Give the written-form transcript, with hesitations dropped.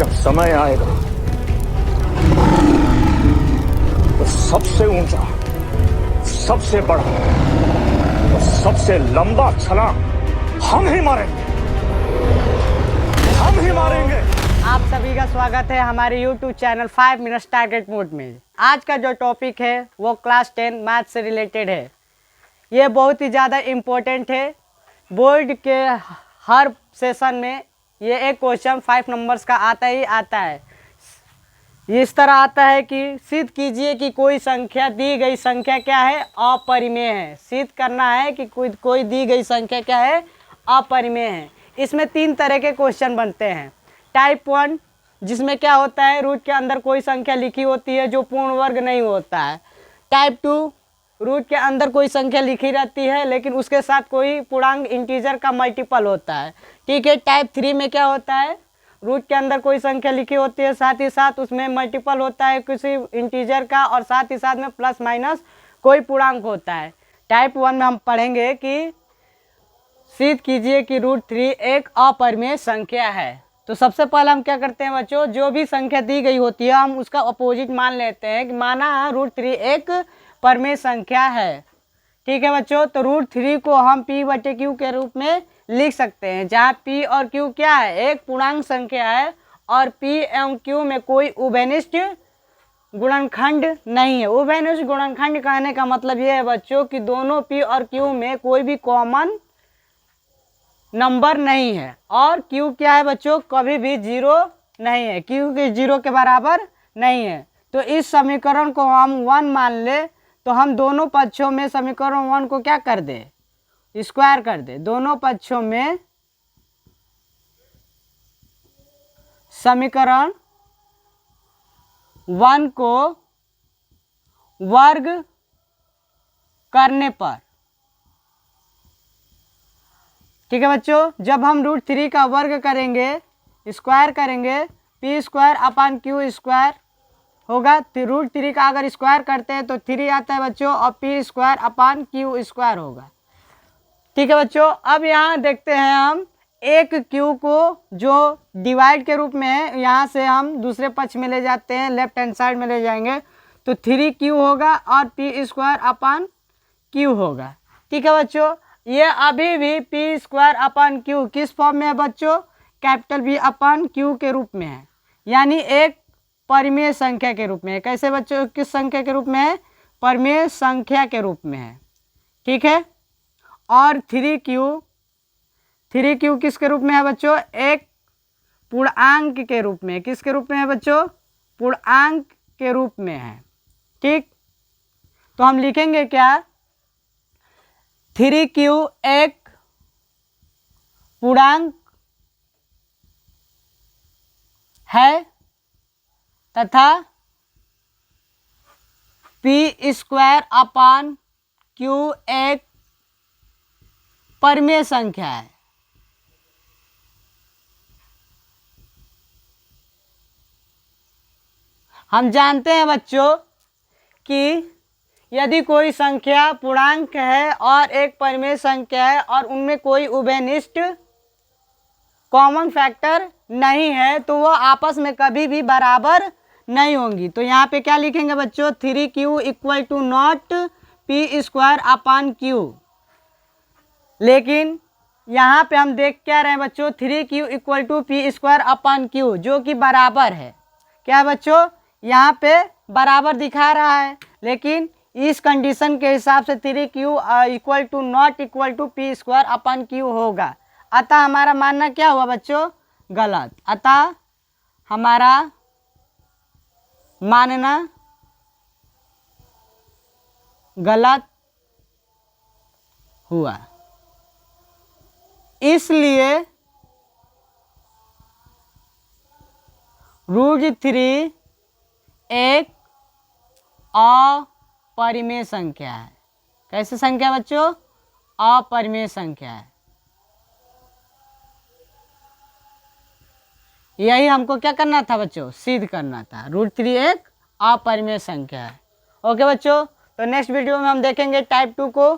जब समय आएगा तो सबसे ऊंचा, सबसे बड़ा और सबसे लंबा छलांग हम ही मारेंगे, हम ही मारेंगे। आप सभी का स्वागत है हमारे YouTube channel 5 minutes target mode में। आज का जो टॉपिक है वो क्लास 10 मैथ से रिलेटेड है। ये बहुत ही ज़्यादा इम्पोर्टेंट है। बोर्ड के हर सेशन में ये एक क्वेश्चन 5 नंबर्स का आता ही आता है। इस तरह आता है कि सिद्ध कीजिए कि कोई संख्या, दी गई संख्या क्या है, अपरिमेय है। सिद्ध करना है कि कोई दी गई संख्या क्या है, अपरिमेय है। इसमें 3 तरह के क्वेश्चन बनते हैं। टाइप 1 जिसमें क्या होता है, रूट के अंदर कोई संख्या लिखी होती है जो पूर्ण वर्ग नहीं होता है। टाइप 2 रूट के अंदर कोई संख्या लिखी रहती है लेकिन उसके साथ कोई पूर्णांक इंटीजर का मल्टीपल होता है। ठीक है। टाइप 3 में क्या होता है, रूट के अंदर कोई संख्या लिखी होती है, साथ ही साथ उसमें मल्टीपल होता है किसी इंटीजर का, और साथ ही साथ में प्लस माइनस कोई पूर्णांक होता है। टाइप 1 में हम पढ़ेंगे कि सिद्ध कीजिए कि √3 एक अपरिमेय संख्या है। तो सबसे पहले हम क्या करते हैं बच्चों, जो भी संख्या दी गई होती है हम उसका अपोजिट मान लेते हैं कि माना √3 एक परिमेय संख्या है। ठीक है बच्चों। तो √3 को हम p/q के रूप में लिख सकते हैं, जहाँ p और q क्या है, एक पूर्णांक संख्या है और p एवं q में कोई उभयनिष्ठ गुणनखंड नहीं है। उभयनिष्ठ गुणनखंड कहने का मतलब ये है बच्चों कि दोनों p और q में कोई भी कॉमन नंबर नहीं है, और q क्या है बच्चों, कभी भी 0 नहीं है, q के 0 के बराबर नहीं है। तो इस समीकरण को हम 1 मान ले तो हम दोनों पक्षों में समीकरण 1 को क्या कर दे, स्क्वायर कर दे। दोनों पक्षों में समीकरण 1 को वर्ग करने पर, ठीक है बच्चों, जब हम √3 का वर्ग करेंगे, स्क्वायर करेंगे, p²/q² होगा। √3 का अगर स्क्वायर करते हैं तो 3 आता है बच्चों, और p²/q² होगा। ठीक है बच्चों। अब यहाँ देखते हैं हम एक q को जो डिवाइड के रूप में है, यहाँ से हम दूसरे पक्ष में ले जाते हैं, लेफ्ट हैंड साइड में ले जाएंगे तो 3q होगा और p²/q होगा। ठीक है बच्चों। ये अभी भी p²/q किस फॉर्म में है बच्चों, कैपिटल V/q के रूप में है, यानी एक परिमेय संख्या के रूप में है। कैसे बच्चों, किस संख्या के रूप में है, परिमेय संख्या के रूप में है। ठीक है। और 3q किसके रूप में है बच्चों, एक पूर्णांक के रूप में। किसके रूप में है बच्चों, पूर्णांक के रूप में है। ठीक। तो हम लिखेंगे क्या, 3q एक पूर्णांक है तथा p²/q एक परिमेय संख्या है। हम जानते हैं बच्चों कि यदि कोई संख्या पूर्णांक है और एक परिमेय संख्या है और उनमें कोई उभयनिष्ठ कॉमन फैक्टर नहीं है तो वो आपस में कभी भी बराबर नहीं होंगी। तो यहाँ पे क्या लिखेंगे बच्चों, 3q = नॉट p²/q। लेकिन यहाँ पे हम देख क्या रहे हैं बच्चों, 3q = p²/q जो कि बराबर है। क्या है बच्चों, यहाँ पे बराबर दिखा रहा है, लेकिन इस कंडीशन के हिसाब से 3q = नॉट p²/q होगा। अतः हमारा मानना क्या हुआ बच्चों, गलत। अतः हमारा मानना गलत हुआ। इसलिए √3 एक अपरिमेय संख्या है। कैसे संख्या बच्चों, अपरिमेय संख्या है। यही हमको क्या करना था बच्चों, सिद्ध करना था। √3 एक अपरिमेय संख्या है। ओके बच्चों। तो नेक्स्ट वीडियो में हम देखेंगे टाइप 2 को।